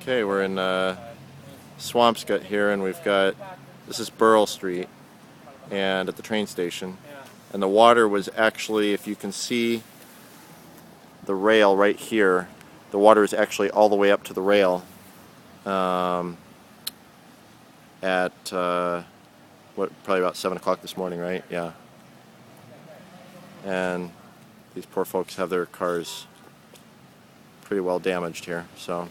Okay, we're in Swampscott here, and this is Burl Street, and at the train station, and the water was actually, if you can see the rail right here, the water is actually all the way up to the rail at probably about 7 o'clock this morning, right? Yeah. And these poor folks have their cars pretty well damaged here, so